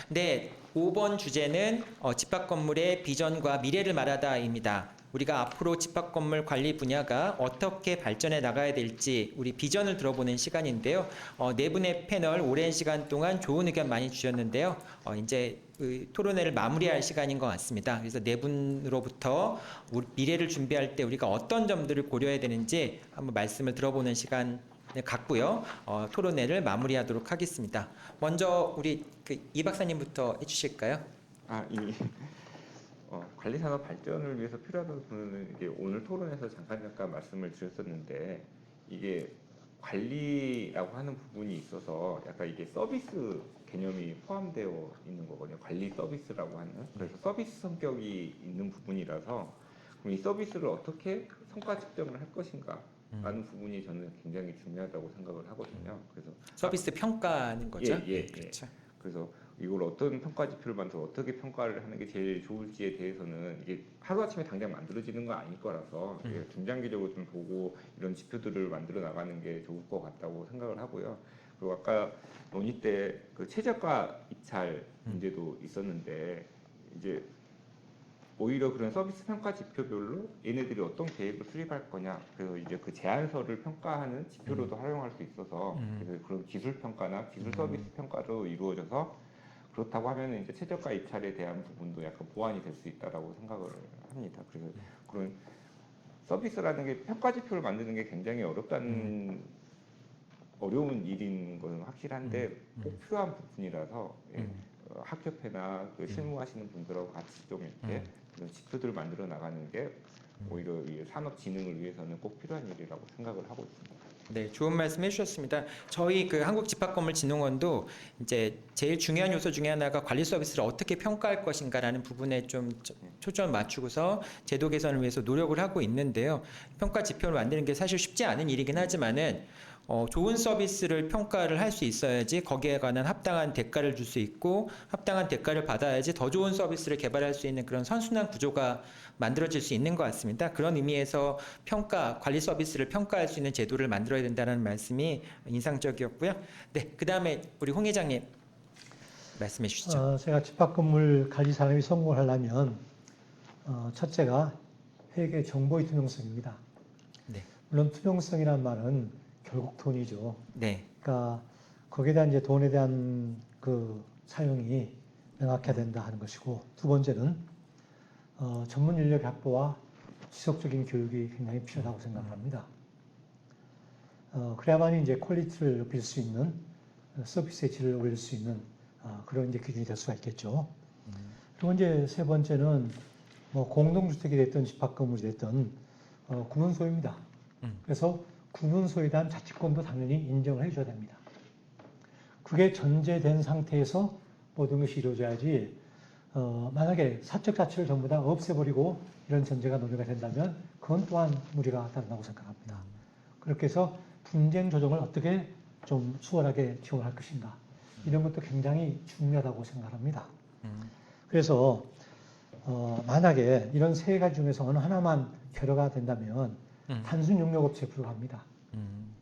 네, 5번 주제는 집합 건물의 비전과 미래를 말하다입니다. 우리가 앞으로 집합 건물 관리 분야가 어떻게 발전해 나가야 될지 우리 비전을 들어보는 시간인데요. 네 분의 패널 오랜 시간 동안 좋은 의견 많이 주셨는데요. 이제 토론회를 마무리할 시간인 것 같습니다. 그래서 네 분으로부터 우리 미래를 준비할 때 우리가 어떤 점들을 고려해야 되는지 한번 말씀을 들어보는 시간 갖고요. 토론회를 마무리하도록 하겠습니다. 먼저 우리 이 박사님부터 해주실까요? 이 관리산업 발전을 위해서 필요하다는 부분은 이게 오늘 토론에서 잠깐 말씀을 드렸었는데, 이게 관리라고 하는 부분이 있어서 약간 이게 서비스 개념이 포함되어 있는 거거든요. 관리 서비스라고 하는. 그래서 서비스 성격이 있는 부분이라서, 그럼 이 서비스를 어떻게 성과 측정을 할 것인가 라는 부분이 저는 굉장히 중요하다고 생각을 하거든요. 그래서 서비스 평가하는 거죠? 예. 그렇죠. 그래서 이걸 어떤 평가 지표를 만들어 어떻게 평가를 하는 게 제일 좋을지에 대해서는 이게 하루아침에 당장 만들어지는 건 아닐 거라서 중장기적으로 좀 보고 이런 지표들을 만들어 나가는 게 좋을 것 같다고 생각을 하고요. 그리고 아까 논의 때 그 최저가 입찰 문제도 있었는데, 이제 오히려 그런 서비스 평가 지표별로 얘네들이 어떤 계획을 수립할 거냐, 그래서 이제 그 제안서를 평가하는 지표로도 활용할 수 있어서, 그래서 그런 기술 평가나 기술 서비스 평가도 이루어져서, 그렇다고 하면 이제 최저가 입찰에 대한 부분도 약간 보완이 될 수 있다라고 생각을 합니다. 그래서 그런 서비스라는 게 평가 지표를 만드는 게 굉장히 어려운 일인 것은 확실한데 꼭 필요한 부분이라서, 학협회나 그 실무하시는 분들하고 같이 좀 이렇게 그런 지표들을 만들어 나가는 게 오히려 이 산업 진흥을 위해서는 꼭 필요한 일이라고 생각을 하고 있습니다. 네, 좋은 말씀 해주셨습니다. 저희 그 한국집합건물진흥원도 이제 제일 중요한 요소 중에 하나가 관리 서비스를 어떻게 평가할 것인가라는 부분에 좀 초점 맞추고서 제도 개선을 위해서 노력을 하고 있는데요. 평가 지표를 만드는 게 사실 쉽지 않은 일이긴 하지만은 좋은 서비스를 평가를 할 수 있어야지 거기에 관한 합당한 대가를 줄 수 있고 합당한 대가를 받아야지 더 좋은 서비스를 개발할 수 있는 그런 선순환 구조가 만들어질 수 있는 것 같습니다. 그런 의미에서 관리 서비스를 평가할 수 있는 제도를 만들어야 된다는 말씀이 인상적이었고요. 네, 그 다음에 우리 홍 회장님 말씀해 주시죠. 제가 집합건물 관리 산업이 성공하려면 첫째가 회계 정보의 투명성입니다. 네, 물론 투명성이란 말은 결국 돈이죠. 네, 그러니까 거기에 대한 이제 돈에 대한 그 사용이 명확해야 된다 하는 것이고, 두 번째는 전문 인력 확보와 지속적인 교육이 굉장히 필요하다고 생각합니다. 그래야만 이제 퀄리티를 높일 수 있는, 서비스의 질을 올릴 수 있는 그런 이제 기준이 될 수가 있겠죠. 그리고 이제 세 번째는 뭐 공동주택이 됐든 집합건물이 됐든 구분소유입니다. 그래서 구분소유에 대한 자치권도 당연히 인정을 해줘야 됩니다. 그게 전제된 상태에서 모든 것이 이루어져야지, 만약에 사적 자치를 전부 다 없애버리고 이런 전제가 논의가 된다면 그건 또한 무리가 따른다고 생각합니다. 그렇게 해서 분쟁 조정을 어떻게 좀 수월하게 지원할 것인가, 이런 것도 굉장히 중요하다고 생각합니다. 그래서 만약에 이런 세 가지 중에서 어느 하나만 결여가 된다면 단순 용역업체에 불과합니다.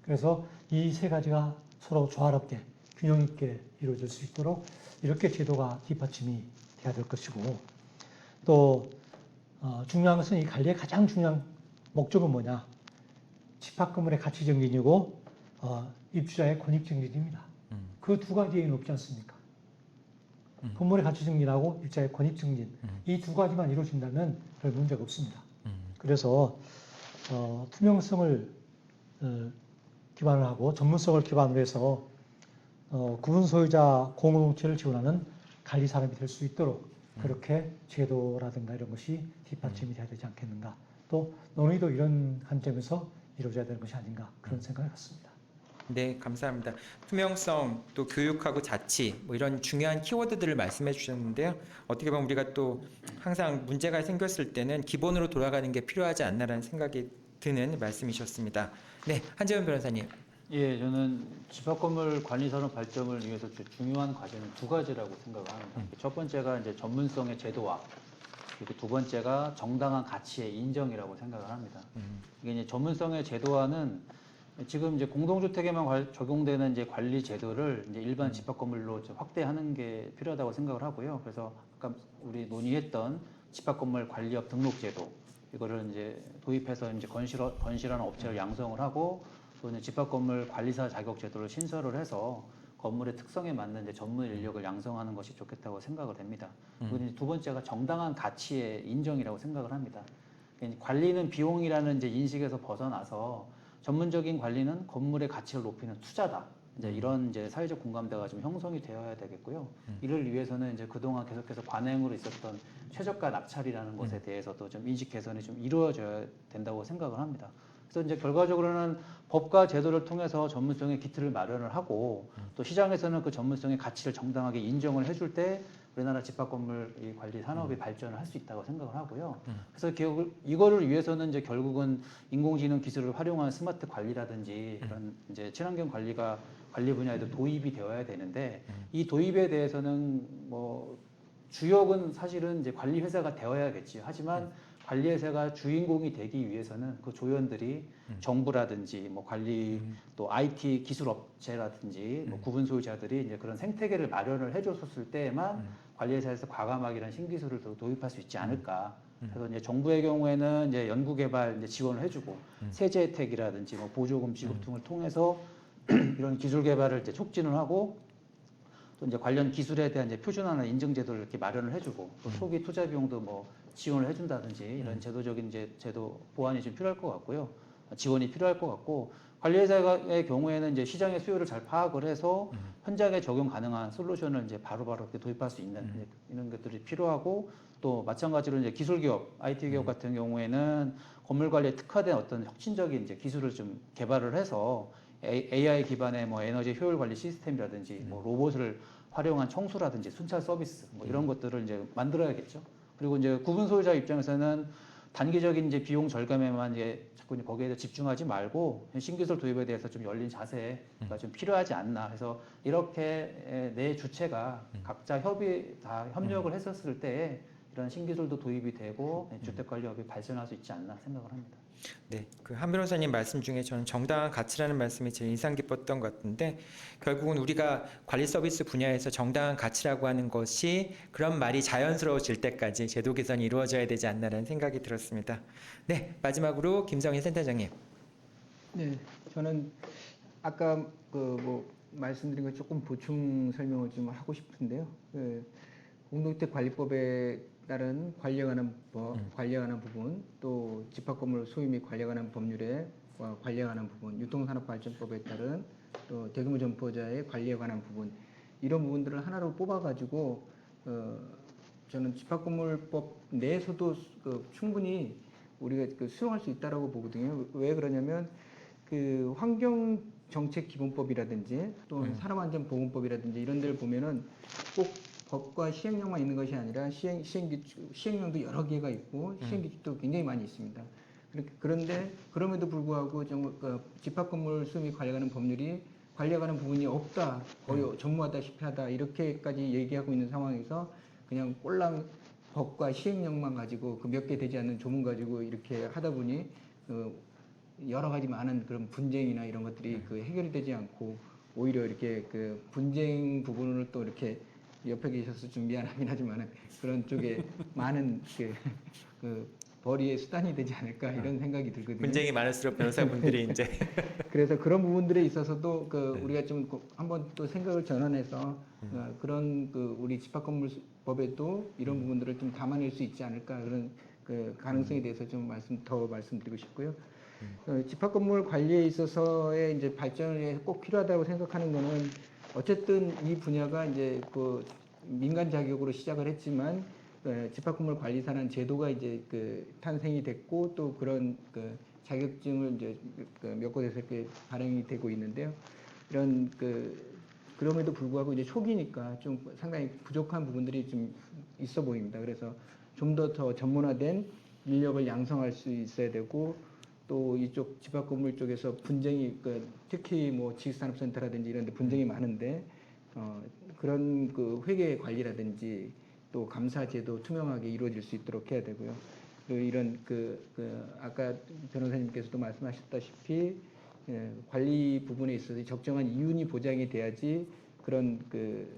그래서 이 세 가지가 서로 조화롭게 균형 있게 이루어질 수 있도록 이렇게 제도가 뒷받침이 돼야 될 것이고, 또 중요한 것은 이 관리의 가장 중요한 목적은 뭐냐, 집합건물의 가치 증진이고 입주자의 권익 증진입니다. 그 두 가지에 높지 않습니까? 건물의 가치 증진하고 입주자의 권익 증진, 이 두 가지만 이루어진다면 별 문제가 없습니다. 그래서 투명성을 기반을 하고 전문성을 기반으로 해서 구분 소유자 공동체를 지원하는 관리 산업이 될 수 있도록 그렇게 제도라든가 이런 것이 뒷받침이 돼야 되지 않겠는가. 또 논의도 이런 관점에서 이루어져야 되는 것이 아닌가, 그런 생각을 갖습니다. 네, 감사합니다. 투명성, 또 교육하고 자치, 뭐 이런 중요한 키워드들을 말씀해 주셨는데요. 어떻게 보면 우리가 또 항상 문제가 생겼을 때는 기본으로 돌아가는 게 필요하지 않나라는 생각이 드는 말씀이셨습니다. 네, 한재훈 변호사님. 예, 저는 집합건물 관리산업 발전을 위해서 중요한 과제는 두 가지라고 생각을 합니다. 첫 번째가 이제 전문성의 제도화, 그리고 두 번째가 정당한 가치의 인정이라고 생각을 합니다. 이게 이제 전문성의 제도화는 지금 이제 공동주택에만 적용되는 이제 관리 제도를 이제 일반 집합 건물로 좀 확대하는 게 필요하다고 생각을 하고요. 그래서 아까 우리 논의했던 집합 건물 관리업 등록 제도 이거를 이제 도입해서 이제 건실하는 업체를 양성을 하고 또 이제 집합 건물 관리사 자격 제도를 신설을 해서 건물의 특성에 맞는 이제 전문 인력을 양성하는 것이 좋겠다고 생각을 합니다. 그리고 이제 두 번째가 정당한 가치의 인정이라고 생각을 합니다. 관리는 비용이라는 이제 인식에서 벗어나서 전문적인 관리는 건물의 가치를 높이는 투자다. 이제 이런 이제 사회적 공감대가 좀 형성이 되어야 되겠고요. 이를 위해서는 이제 그동안 계속해서 관행으로 있었던 최저가 낙찰이라는 것에 대해서도 좀 인식 개선이 좀 이루어져야 된다고 생각을 합니다. 그래서 이제 결과적으로는 법과 제도를 통해서 전문성의 기틀을 마련을 하고 또 시장에서는 그 전문성의 가치를 정당하게 인정을 해줄 때 우리나라 집합건물 이 관리 산업이 발전을 할 수 있다고 생각을 하고요. 그래서 이거를 위해서는 이제 결국은 인공지능 기술을 활용한 스마트 관리라든지 그런 이제 친환경 관리 분야에도 도입이 되어야 되는데 이 도입에 대해서는 뭐 주역은 사실은 이제 관리 회사가 되어야겠지요. 하지만 관리 회사가 주인공이 되기 위해서는 그 조연들이 정부라든지 뭐 관리 또 IT 기술 업체라든지 뭐 구분 소유자들이 이제 그런 생태계를 마련을 해줬을 때에만 관리 회사에서 과감하게 이런 신기술을 도입할 수 있지 않을까. 그래서 이제 정부의 경우에는 이제 연구개발 이제 지원을 해주고 세제 혜택이라든지 뭐 보조금 지급 등을 통해서 이런 기술 개발을 이제 촉진을 하고 또 이제 관련 기술에 대한 이제 표준화나 인증 제도를 이렇게 마련을 해주고 또 초기 투자 비용도 뭐 지원을 해준다든지 이런 제도적인 이제 제도 보완이 좀 필요할 것 같고요. 지원이 필요할 것 같고 관리회사의 경우에는 이제 시장의 수요를 잘 파악을 해서 현장에 적용 가능한 솔루션을 이제 바로바로 이렇게 도입할 수 있는 이제 이런 것들이 필요하고 또 마찬가지로 이제 기술 기업, IT 기업 같은 경우에는 건물 관리에 특화된 어떤 혁신적인 이제 기술을 좀 개발을 해서 AI 기반의 뭐 에너지 효율 관리 시스템이라든지 뭐 로봇을 활용한 청소라든지 순찰 서비스 뭐 이런 것들을 이제 만들어야겠죠. 그리고 이제 구분 소유자 입장에서는 단기적인 이제 비용 절감에만 이제 자꾸 이제 거기에 집중하지 말고 신기술 도입에 대해서 좀 열린 자세가 좀 필요하지 않나. 그래서 이렇게 내 주체가 각자 협력을 했었을 때 이런 신기술도 도입이 되고 주택관리업이 발전할 수 있지 않나 생각을 합니다. 네, 그 한 변호사님 말씀 중에 저는 정당한 가치라는 말씀이 제일 인상 깊었던 것 같은데 결국은 우리가 관리 서비스 분야에서 정당한 가치라고 하는 것이 그런 말이 자연스러워질 때까지 제도 개선이 이루어져야 되지 않나라는 생각이 들었습니다. 네, 마지막으로 김성희 센터장님. 네, 저는 아까 그 뭐 말씀드린 거 조금 보충 설명을 좀 하고 싶은데요. 그 공동주택 관리법에 따른 관리에 관한 부분, 또 집합건물 소유 및 관리에 관한 법률에 관리에 관한 부분, 유통산업발전법에 따른 또 대규모 점포자의 관리에 관한 부분, 이런 부분들을 하나로 뽑아가지고 저는 집합건물법 내에서도 충분히 우리가 수용할 수 있다라고 보거든요. 왜 그러냐면 그 환경정책기본법이라든지 또 산업안전보건법이라든지 이런 데를 보면은 꼭 법과 시행령만 있는 것이 아니라 시행령도 여러 개가 있고 시행규칙도 굉장히 많이 있습니다. 그런데 그럼에도 불구하고 집합건물 수요 및 관리에 관한 법률이 관리에 관한 부분이 없다, 거의 전무하다시피 하다 이렇게까지 얘기하고 있는 상황에서 그냥 꼴랑 법과 시행령만 가지고 그 몇 개 되지 않는 조문 가지고 이렇게 하다 보니 여러 가지 많은 그런 분쟁이나 이런 것들이 해결이 되지 않고 오히려 이렇게 그 분쟁 부분을 또 이렇게 옆에 계셔서 좀 미안하긴 하지만은 그런 쪽에 많은 그 벌이의 수단이 되지 않을까 이런 생각이 들거든요. 분쟁이 많을수록 변호사분들이 이제 그래서 그런 부분들에 있어서도 우리가 좀 한번 또 생각을 전환해서 그런 우리 집합건물법에도 이런 부분들을 좀 담아낼 수 있지 않을까 그런 그 가능성에 대해서 좀 말씀드리고 싶고요. 집합건물 관리에 있어서의 이제 발전이 꼭 필요하다고 생각하는 거는 어쨌든 이 분야가 이제 그 민간 자격으로 시작을 했지만 집합건물 관리사라는 제도가 이제 탄생이 됐고 또 그런 자격증을 이제 몇 곳에서 이렇게 발행이 되고 있는데요. 이런 그럼에도 불구하고 이제 초기니까 좀 상당히 부족한 부분들이 좀 있어 보입니다. 그래서 좀 더 전문화된 인력을 양성할 수 있어야 되고 또 이쪽 집합건물 쪽에서 분쟁이 특히 뭐 지식산업센터라든지 이런 데 분쟁이 많은데 그런 회계 관리라든지 또 감사제도 투명하게 이루어질 수 있도록 해야 되고요. 그리고 이런 아까 변호사님께서도 말씀하셨다시피 관리 부분에 있어서 적정한 이윤이 보장이 돼야지 그런 그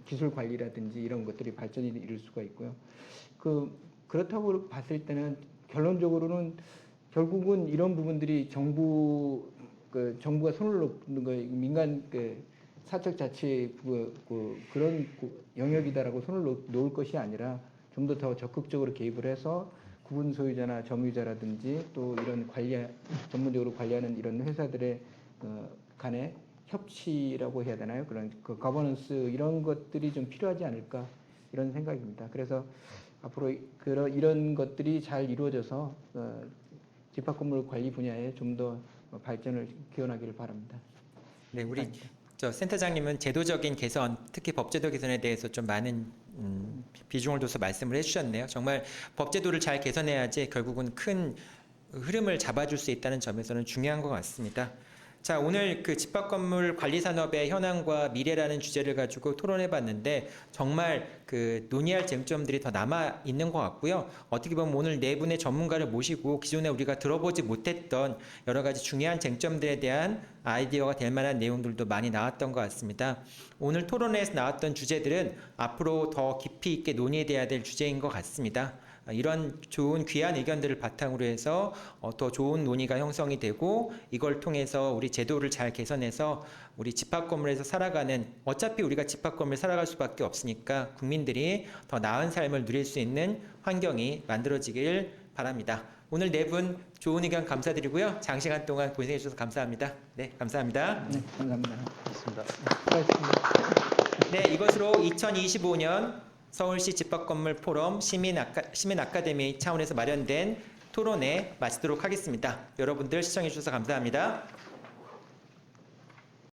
기술 관리라든지 이런 것들이 발전이 이룰 수가 있고요. 그렇다고 봤을 때는 결론적으로는 결국은 이런 부분들이 정부가 손을 놓는 거 민간 사적 자치 그런 영역이다라고 손을 놓을 것이 아니라 좀 더 적극적으로 개입을 해서 구분 소유자나 점유자라든지 또 이런 전문적으로 관리하는 이런 회사들의 간의 협치라고 해야 되나요? 그런 거버넌스 이런 것들이 좀 필요하지 않을까 이런 생각입니다. 그래서 앞으로 이런 것들이 잘 이루어져서 집합건물 관리 분야에 좀 더 발전을 기원하기를 바랍니다. 네, 우리 저 센터장님은 제도적인 개선, 특히 법제도 개선에 대해서 좀 많은 비중을 둬서 말씀을 해주셨네요. 정말 법제도를 잘 개선해야지 결국은 큰 흐름을 잡아줄 수 있다는 점에서는 중요한 것 같습니다. 자, 오늘 그 집합건물 관리산업의 현황과 미래라는 주제를 가지고 토론해봤는데 정말 그 논의할 쟁점들이 더 남아 있는 것 같고요. 어떻게 보면 오늘 네 분의 전문가를 모시고 기존에 우리가 들어보지 못했던 여러 가지 중요한 쟁점들에 대한 아이디어가 될 만한 내용들도 많이 나왔던 것 같습니다. 오늘 토론회에서 나왔던 주제들은 앞으로 더 깊이 있게 논의돼야 될 주제인 것 같습니다. 이런 좋은 귀한 의견들을 바탕으로 해서 더 좋은 논의가 형성이 되고 이걸 통해서 우리 제도를 잘 개선해서 우리 집합건물에서 살아가는 어차피 우리가 집합건물 살아갈 수밖에 없으니까 국민들이 더 나은 삶을 누릴 수 있는 환경이 만들어지길 바랍니다. 오늘 네 분 좋은 의견 감사드리고요. 장시간 동안 고생해 주셔서 감사합니다. 네, 감사합니다. 네, 감사합니다. 좋습니다. 수고하셨습니다. 네, 이것으로 2025년 서울시 집합건물 포럼 시민 아카데미 차원에서 마련된 토론회 마치도록 하겠습니다. 여러분들 시청해 주셔서 감사합니다.